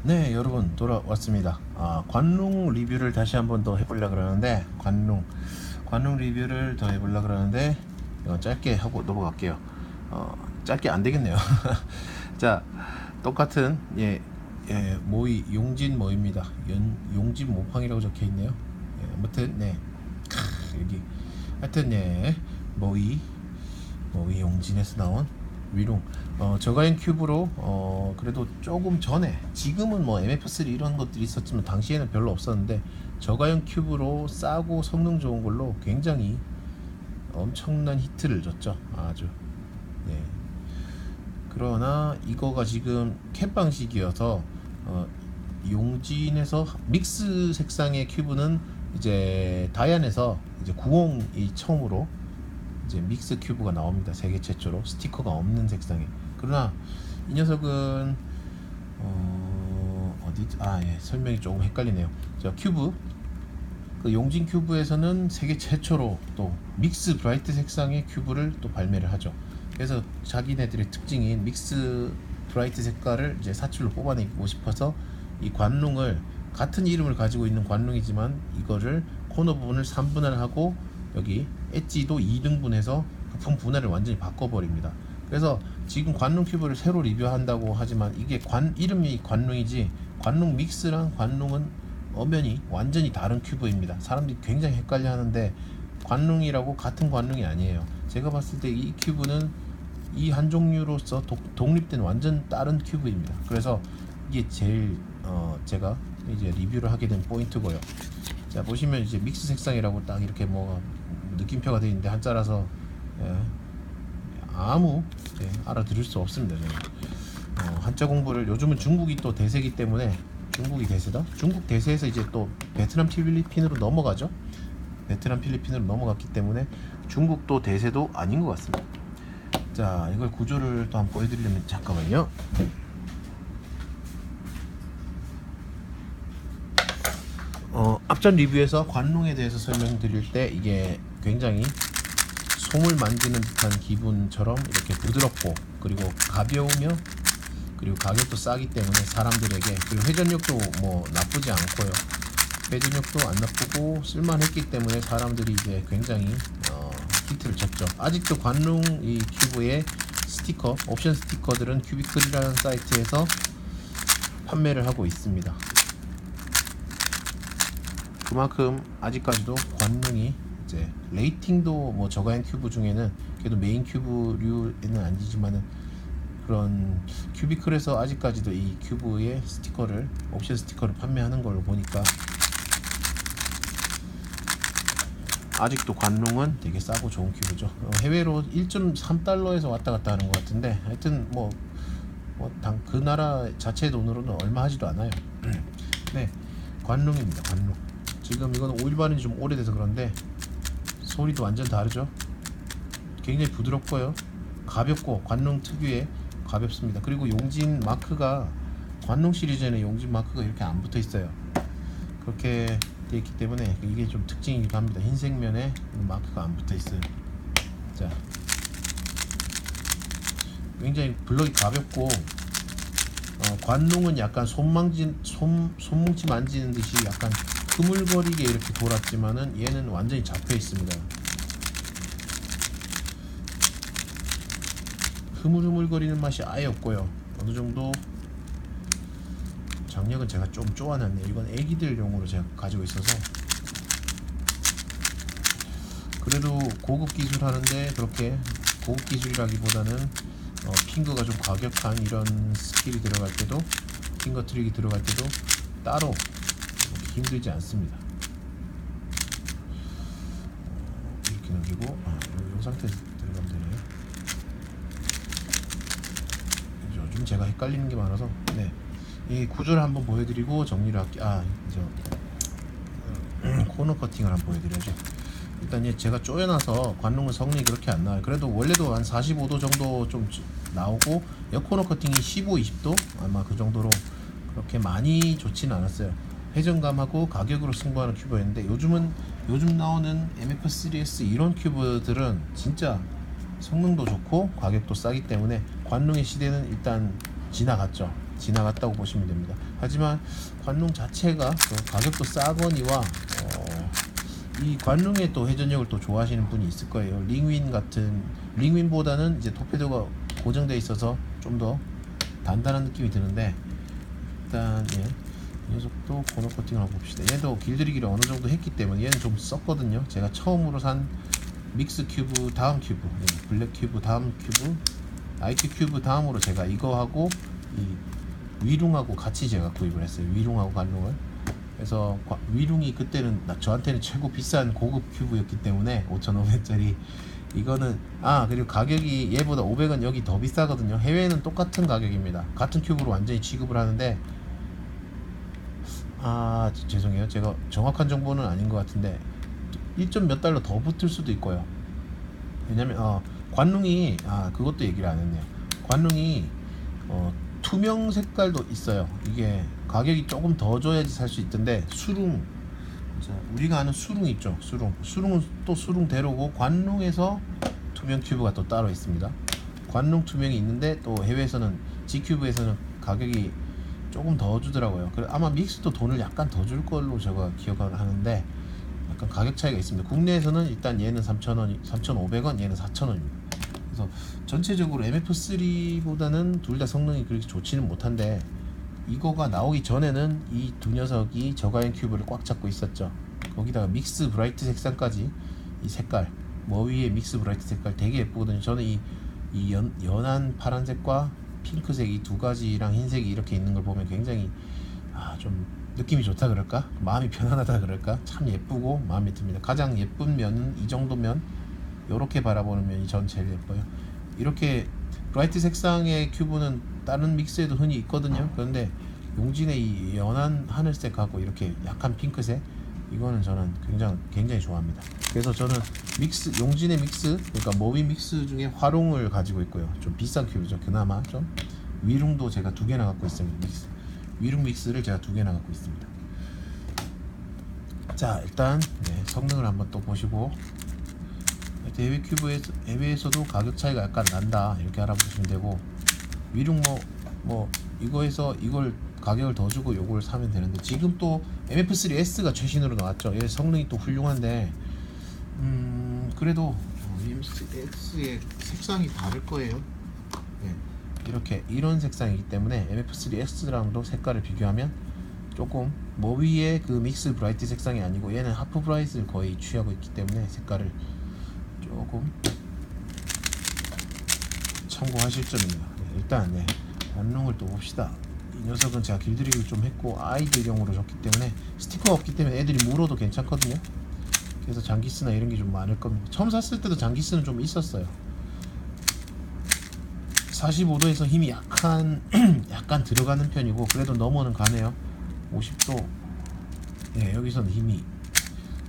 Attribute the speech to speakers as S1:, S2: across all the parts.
S1: 네, 여러분 돌아왔습니다. 관농 리뷰를 다시 한번 더 해보려 그러는데 관농 리뷰를 더 해보려 그러는데 이건 짧게 하고 넘어갈게요. 짧게 안 되겠네요. 자, 똑같은 모이 용진 모입니다. 용진 모팡이라고 적혀 있네요. 아무튼 여기 하여튼 모이 용진에서 나온 위롱 저가형 큐브로 그래도 조금 전에, 지금은 뭐 MF3 이런 것들이 있었지만 당시에는 별로 없었는데, 저가형 큐브로 싸고 성능 좋은 걸로 굉장히 엄청난 히트를 줬죠. 아주. 예. 그러나 이거가 지금 캡 방식이어서 용진에서 믹스 색상의 큐브는 이제 다이안에서 이제 90이 처음으로 이제 믹스 큐브가 나옵니다. 세계 최초로 스티커가 없는 색상에. 그러나 이 녀석은 설명이 조금 헷갈리네요. 저 큐브, 그 용진 큐브에서는 세계 최초로 또 믹스 브라이트 색상의 큐브를 또 발매를 하죠. 그래서 자기네들의 특징인 믹스 브라이트 색깔을 이제 사출로 뽑아내고 싶어서 이 관롱을, 같은 이름을 가지고 있는 관롱이지만 이거를 코너 부분을 3분할하고 여기 엣지도 2등분해서 부품 분할을 완전히 바꿔버립니다. 그래서 지금 관롱 큐브를 새로 리뷰한다고 하지만 이게 이름이 관롱이지 관롱 믹스랑 관롱은 엄연히 완전히 다른 큐브입니다. 사람들이 굉장히 헷갈려 하는데 관롱이라고 같은 관롱이 아니에요. 제가 봤을 때 이 큐브는 이 한 종류로서 독립된 완전 다른 큐브입니다. 그래서 이게 제일 제가 이제 리뷰를 하게 된 포인트고요. 자, 보시면 이제 믹스 색상이라고 딱 이렇게 뭐 느낌표가 되어 있는데 한자라서 아무 알아들을 수 없습니다. 저는 한자 공부를, 요즘은 중국이 또 대세기 때문에, 중국이 대세다? 중국 대세에서 이제 또 베트남 필리핀으로 넘어가죠. 베트남 필리핀으로 넘어갔기 때문에 중국도 대세도 아닌 것 같습니다. 자, 이걸 구조를 또 한번 보여드리려면, 잠깐만요. 앞전 리뷰에서 관롱에 대해서 설명드릴 때 이게 굉장히 솜을 만지는 듯한 기분처럼 이렇게 부드럽고, 그리고 가벼우며, 그리고 가격도 싸기 때문에 사람들에게, 그리고 회전력도 뭐 나쁘지 않고요. 회전력도 안 나쁘고 쓸만했기 때문에 사람들이 이제 굉장히 히트를 쳤죠. 아직도 관롱 이 큐브의 스티커, 옵션 스티커들은 큐비클이라는 사이트에서 판매를 하고 있습니다. 그만큼 아직까지도 관롱이 이제 레이팅도 뭐 저가형 큐브 중에는 그래도 메인 큐브류에는 아니지만은 그런 큐비클에서 아직까지도 이 큐브의 스티커를, 옵션 스티커를 판매하는 걸로 보니까 아직도 관롱은 되게 싸고 좋은 큐브죠. 해외로 1.3달러에서 왔다 갔다 하는 것 같은데, 하여튼 그 나라 자체 돈으로는 얼마 하지도 않아요. 네, 관롱입니다. 관롱. 지금 이건 오일반이 좀 오래돼서 그런데 소리도 완전 다르죠. 굉장히 부드럽고요, 가볍고, 관롱 특유의 가볍습니다. 그리고 용진 마크가, 관롱 시리즈에는 용진 마크가 이렇게 안 붙어 있어요. 그렇게 되어 있기 때문에 이게 좀 특징이기도 합니다. 흰색 면에 마크가 안 붙어 있어요. 자, 굉장히 블럭이 가볍고, 관롱은 약간 손뭉치 만지는 듯이 약간 흐물거리게 이렇게 돌았지만은 얘는 완전히 잡혀 있습니다. 흐물흐물거리는 맛이 아예 없고요. 어느 정도 장력은 제가 좀 쪼아놨네요. 이건 애기들용으로 제가 가지고 있어서, 그래도 고급 기술 하는데 그렇게 고급 기술이라기보다는 핑거가 좀 과격한 이런 스킬이 들어갈 때도, 핑거 트릭이 들어갈 때도 따로 힘들지 않습니다. 이렇게 넘기고 이 상태에서 들어가면 되네요. 요즘 제가 헷갈리는 게 많아서 이 구조를 한번 보여드리고 정리를 할게요. 코너 커팅을 한번 보여드려야죠. 일단 제가 쪼여놔서 관롱은 성능이 그렇게 안 나와요. 그래도 원래도 한 45도 정도 좀 나오고, 옆코너 커팅이 15, 20도 아마 그 정도로 그렇게 많이 좋지는 않았어요. 회전감하고 가격으로 승부하는 큐브였는데, 요즘 나오는 MF3S 이런 큐브들은 진짜 성능도 좋고 가격도 싸기 때문에 관롱의 시대는 일단 지나갔죠. 지나갔다고 보시면 됩니다. 하지만 관롱 자체가 또 가격도 싸거니와 이 관롱의 또 회전력을 또 좋아하시는 분이 있을 거예요. 링윈보다는 이제 토페도가 고정되어 있어서 좀 더 단단한 느낌이 드는데, 일단 이 녀석도 코너 코팅을 한번 봅시다. 얘도 길들이기를 어느 정도 했기 때문에 얘는 좀 썼거든요. 제가 처음으로 산 믹스 큐브 다음 큐브, 블랙 큐브 다음 큐브, IQ 큐브 다음으로 제가 이거하고 이 위룽하고 같이 제가 구입을 했어요. 위룽하고 관롱을. 그래서 위룽이 그때는 저한테는 최고 비싼 고급 큐브였기 때문에 5,500짜리. 이거는 그리고 가격이 얘보다 500원 여기 더 비싸거든요. 해외에는 똑같은 가격입니다. 같은 큐브로 완전히 취급을 하는데, 죄송해요. 제가 정확한 정보는 아닌 것 같은데 1점 몇 달러 더 붙을 수도 있고요. 왜냐면 관롱이 그것도 얘기를 안 했네요. 관롱이 투명 색깔도 있어요. 이게 가격이 조금 더 줘야지 살 수 있던데, 수룽, 우리가 아는 수룽 있죠. 수룽은 또 수룽대로고, 관롱에서 투명 큐브가 또 따로 있습니다. 관롱 투명이 있는데 또 해외에서는 G큐브에서는 가격이 조금 더 주더라고요. 그래 아마 믹스도 돈을 약간 더 줄 걸로 제가 기억을 하는데, 약간 가격 차이가 있습니다. 국내에서는 일단 얘는 3,000원, 3,500원, 얘는 4,000원입니다. 그래서 전체적으로 MF3보다는 둘 다 성능이 그렇게 좋지는 못한데, 이거가 나오기 전에는 이 두 녀석이 저가형 큐브를 꽉 잡고 있었죠. 거기다가 믹스 브라이트 색상까지, 이 색깔 머위의 믹스 브라이트 색깔 되게 예쁘거든요. 저는 이 연한 파란색과 핑크색 이 두 가지랑 흰색이 이렇게 있는 걸 보면 굉장히 좀 느낌이 좋다 그럴까, 마음이 편안하다 그럴까, 참 예쁘고 마음에 듭니다. 가장 예쁜 면은 이 정도면, 이렇게 바라보는 면이 전 제일 예뻐요. 이렇게 브라이트 색상의 큐브는 다른 믹스에도 흔히 있거든요. 그런데 용진의 이 연한 하늘색하고 이렇게 약한 핑크색, 이거는 저는 굉장히 좋아합니다. 그래서 저는 용진의 믹스, 그러니까 모비 믹스 중에 화롱을 가지고 있고요. 좀 비싼 큐브죠. 그나마 좀. 위룽도 제가 2개나 갖고 있습니다. 위룽 믹스를 제가 2개나 갖고 있습니다. 자, 일단 성능을 한번 또 보시고, 해외에서도 가격 차이가 약간 난다, 이렇게 알아보시면 되고, 위룽 이거에서 이걸 가격을 더 주고 요걸 사면 되는데, 지금 또 MF3S가 최신으로 나왔죠. 얘 성능이 또 훌륭한데, 그래도 MF3S의 색상이 다를 거예요. 이런 색상이기 때문에 MF3S랑도 색깔을 비교하면 조금 머위의 그 믹스 브라이트 색상이 아니고, 얘는 하프 브라이트를 거의 취하고 있기 때문에 색깔을 조금 참고하실 점입니다. 일단 관롱을 또 봅시다. 이 녀석은 제가 길들이기를 좀 했고 아이들용으로 줬기 때문에, 스티커가 없기 때문에 애들이 물어도 괜찮거든요. 그래서 장기스나 이런 게 좀 많을 겁니다. 처음 샀을 때도 장기스는 좀 있었어요. 45도에서 힘이 약간 들어가는 편이고, 그래도 넘어는 가네요. 50도, 여기서는 힘이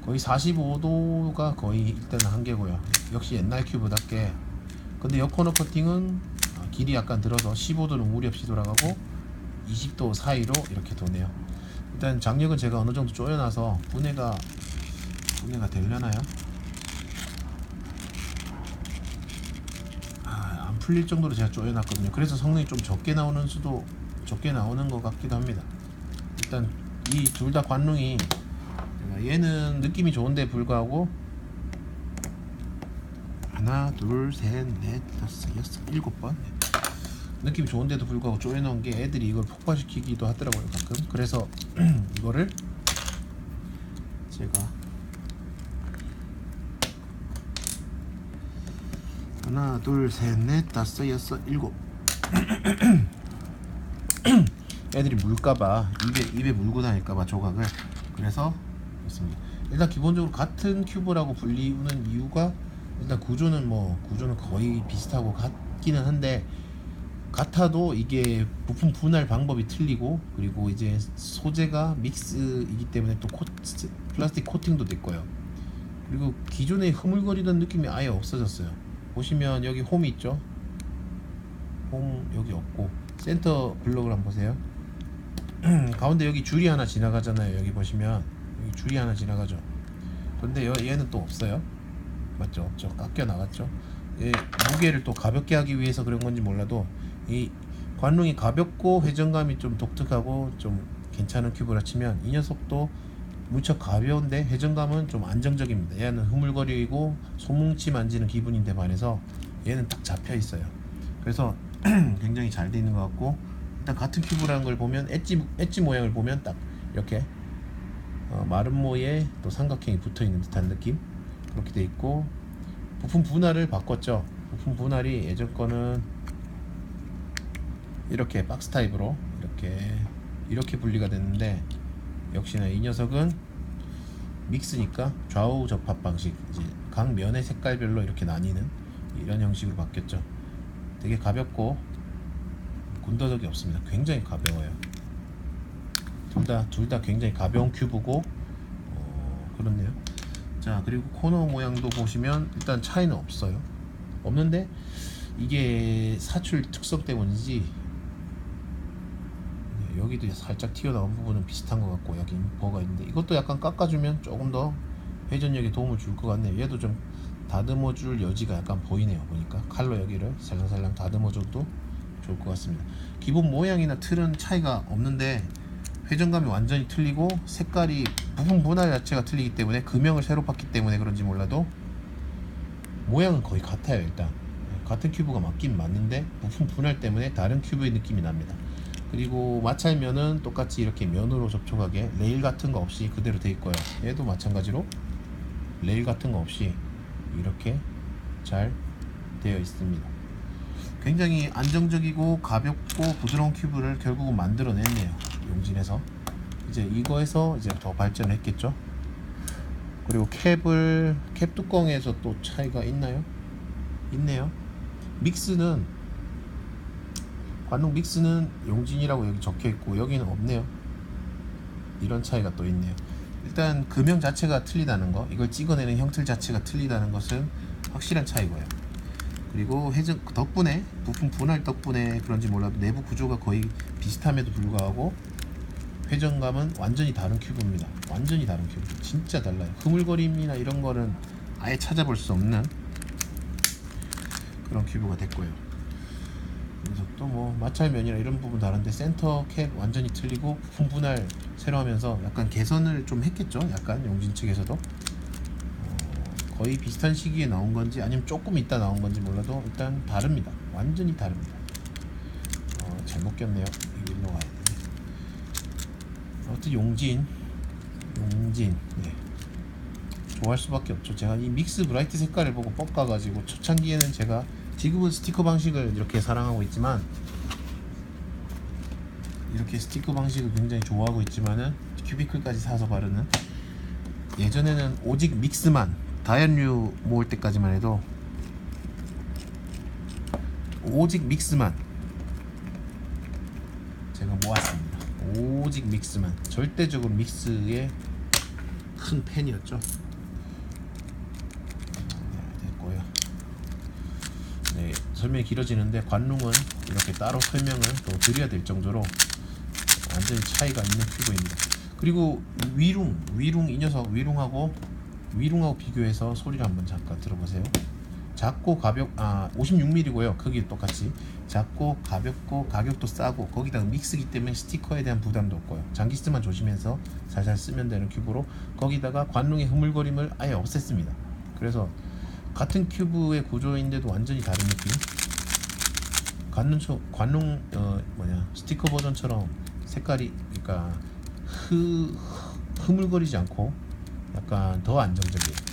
S1: 거의 45도가 거의 일단은 한계고요. 역시 옛날 큐브답게. 근데 옆코너 커팅은 길이 약간 들어서 15도는 무리 없이 돌아가고 20도 사이로 이렇게 도네요. 일단 장력은 제가 어느 정도 조여놔서 분해가 되려나요? 안 풀릴 정도로 제가 조여놨거든요. 그래서 성능이 좀 적게 나오는 것 같기도 합니다. 일단 이 둘 다 관롱이, 얘는 느낌이 좋은데 불구하고 하나, 둘, 셋, 넷, 다섯, 여섯, 7번 느낌이 좋은데도 불구하고 조여놓은 게 애들이 이걸 폭발시키기도 하더라고요, 가끔. 그래서 이거를 제가 하나, 둘, 셋, 넷, 다섯, 여섯, 7 애들이 물까봐, 입에 물고 다닐까봐 조각을. 그래서 그렇습니다. 일단 기본적으로 같은 큐브라고 불리우는 이유가, 일단 구조는 거의 비슷하고 같기는 한데, 같아도 이게 부품 분할 방법이 틀리고, 그리고 이제 소재가 믹스이기 때문에 또 플라스틱 코팅도 됐고요. 그리고 기존에 흐물거리던 느낌이 아예 없어졌어요. 보시면 여기 홈이 있죠. 홈 여기 없고, 센터 블록을 한번 보세요. 가운데 여기 줄이 하나 지나가잖아요. 여기 보시면 여기 줄이 하나 지나가죠. 근데 얘는 또 없어요. 맞죠? 없죠. 깎여 나갔죠. 무게를 또 가볍게 하기 위해서 그런 건지 몰라도 이 관롱이 가볍고 회전감이 좀 독특하고 좀 괜찮은 큐브라 치면 이 녀석도 무척 가벼운데 회전감은 좀 안정적입니다. 얘는 흐물거리고 소뭉치 만지는 기분인데 반해서 얘는 딱 잡혀 있어요. 그래서 굉장히 잘 돼 있는 것 같고, 일단 같은 큐브라는 걸 보면 엣지 모양을 보면 딱 이렇게 마른 모에 또 삼각형이 붙어 있는 듯한 느낌, 그렇게 돼 있고, 부품 분할을 바꿨죠. 부품 분할이 예전 거는 이렇게 박스 타입으로 이렇게 분리가 됐는데, 역시나 이 녀석은 믹스니까 좌우 접합 방식, 이제 각 면의 색깔별로 이렇게 나뉘는 이런 형식으로 바뀌었죠. 되게 가볍고 군더더기 없습니다. 굉장히 가벼워요. 둘 다 굉장히 가벼운 큐브고, 그렇네요. 자, 그리고 코너 모양도 보시면 일단 차이는 없는데 이게 사출 특성 때문인지 여기도 살짝 튀어나온 부분은 비슷한 것 같고, 여기 버가 있는데 이것도 약간 깎아주면 조금 더 회전력에 도움을 줄 것 같네요. 얘도 좀 다듬어줄 여지가 약간 보이네요. 보니까 칼로 여기를 살랑살랑 다듬어줘도 좋을 것 같습니다. 기본 모양이나 틀은 차이가 없는데 회전감이 완전히 틀리고, 색깔이 부품 분할 자체가 틀리기 때문에 금형을 새로 팠기 때문에 그런지 몰라도 모양은 거의 같아요. 일단 같은 큐브가 맞긴 맞는데 부품 분할 때문에 다른 큐브의 느낌이 납니다. 그리고 마찰면은 똑같이 이렇게 면으로 접촉하게 레일 같은 거 없이 그대로 돼 있고요. 얘도 마찬가지로 레일 같은 거 없이 이렇게 잘 되어 있습니다. 굉장히 안정적이고 가볍고 부드러운 큐브를 결국은 만들어냈네요. 용진에서 이제 이거에서 이제 더 발전을 했겠죠. 그리고 캡 뚜껑에서 또 차이가 있나요? 있네요. 관록 믹스는 용진이라고 여기 적혀 있고 여기는 없네요. 이런 차이가 또 있네요. 일단 금형 자체가 틀리다는 거, 이걸 찍어내는 형틀 자체가 틀리다는 것은 확실한 차이고요. 그리고 회전 덕분에, 부품 분할 덕분에 그런지 몰라도 내부 구조가 거의 비슷함에도 불구하고 회전감은 완전히 다른 큐브입니다. 완전히 다른 큐브, 진짜 달라요. 흐물거림이나 이런 거는 아예 찾아볼 수 없는 그런 큐브가 됐고요. 그래서 또 뭐 마찰면이나 이런 부분 다른데 센터 캡 완전히 틀리고 부품 분할 새로 하면서 약간 개선을 좀 했겠죠. 약간 용진 측에서도 거의 비슷한 시기에 나온 건지 아니면 조금 있다 나온 건지 몰라도 일단 다릅니다. 완전히 다릅니다. 잘못 꼈네요. 일로 와야 돼. 아무튼 용진 네. 좋아할 수밖에 없죠. 제가 이 믹스 브라이트 색깔을 보고 뻑가가지고 초창기에는 제가, 지금은 스티커 방식을 이렇게 사랑하고 있지만, 이렇게 스티커 방식을 굉장히 좋아하고 있지만은 큐비클까지 사서 바르는, 예전에는 오직 믹스만, 다이언류 모을 때까지만 해도 오직 믹스만 제가 모았습니다. 오직 믹스만, 절대적으로 믹스의 큰 팬이었죠. 네, 됐고요. 네, 설명이 길어지는데 관롱은 이렇게 따로 설명을 또 드려야 될 정도로 완전히 차이가 있는 큐브입니다. 그리고 위룽 이 녀석, 위룽하고 비교해서 소리를 한번 잠깐 들어보세요. 작고 56mm고요. 크기 똑같이 작고 가볍고 가격도 싸고, 거기다가 믹스기 때문에 스티커에 대한 부담도 없고요. 장기스만 조심해서 살살 쓰면 되는 큐브로, 거기다가 관롱의 흐물거림을 아예 없앴습니다. 그래서 같은 큐브의 구조인데도 완전히 다른 느낌. 관롱 스티커 버전처럼 색깔이, 그러니까 흐물거리지 않고 약간 더 안정적이에요.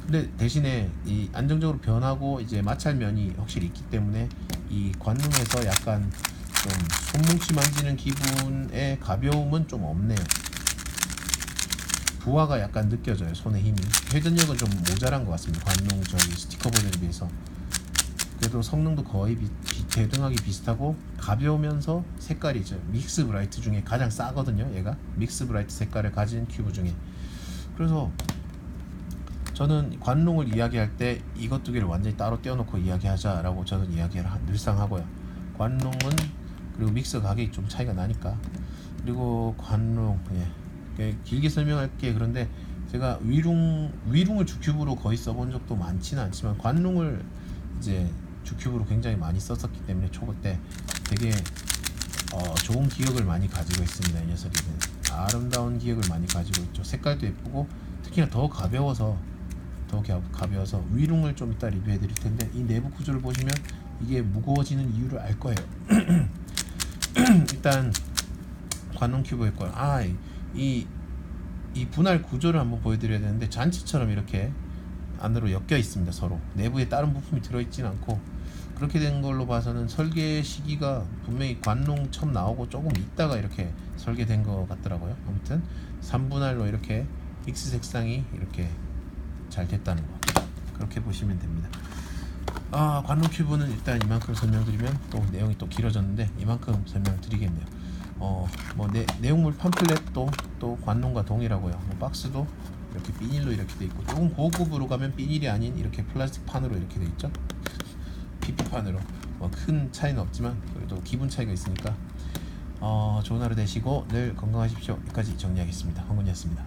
S1: 근데 대신에 이 안정적으로 변하고 이제 마찰면이 확실히 있기 때문에 이 관롱에서 약간 좀 손뭉치 만지는 기분의 가벼움은 좀 없네요. 부하가 약간 느껴져요. 손의 힘이. 회전력은 좀 모자란 것 같습니다. 관롱 스티커 버전에 비해서. 그래도 성능도 거의 대등하게 비슷하고 가벼우면서 색깔이 믹스 브라이트 중에 가장 싸거든요. 얘가 믹스 브라이트 색깔을 가진 큐브 중에. 그래서 저는 관롱을 이야기할 때 이것 두 개를 완전히 따로 떼어놓고 이야기하자라고 저는 이야기를 늘상 하고요. 관롱은, 그리고 믹스 가격이 좀 차이가 나니까. 그리고 관롱, 길게 설명할게. 그런데 제가 위룽을 주큐브로 거의 써본 적도 많지는 않지만, 관롱을 이제 주큐브로 굉장히 많이 썼었기 때문에 초보 때 되게 좋은 기억을 많이 가지고 있습니다. 이 녀석이 아름다운 기억을 많이 가지고 있죠. 색깔도 예쁘고 특히나 더 가벼워서 위룽을 좀 이따 리뷰해 드릴 텐데, 이 내부 구조를 보시면 이게 무거워지는 이유를 알 거예요. 일단 관농 큐브일 거예요. 이 분할 구조를 한번 보여드려야 되는데, 잔치처럼 이렇게 안으로 엮여 있습니다. 서로 내부에 다른 부품이 들어있진 않고, 그렇게 된 걸로 봐서는 설계 시기가 분명히 관농 처음 나오고 조금 있다가 이렇게 설계된 것 같더라고요. 아무튼 3분할로 이렇게 믹스 색상이 이렇게 잘 됐다는 거, 그렇게 보시면 됩니다. 관농 큐브는 일단 이만큼 설명드리면 또 내용이 또 길어졌는데 이만큼 설명드리겠네요. 내용물 팜플렛도 또 관농과 동일하고요. 박스도 이렇게 비닐로 이렇게 돼 있고, 조금 고급으로 가면 비닐이 아닌 이렇게 플라스틱 판으로 이렇게 돼 있죠. PP판으로. 큰 차이는 없지만 그래도 기분 차이가 있으니까 좋은 하루 되시고 늘 건강하십시오. 여기까지 정리하겠습니다. 황군이었습니다.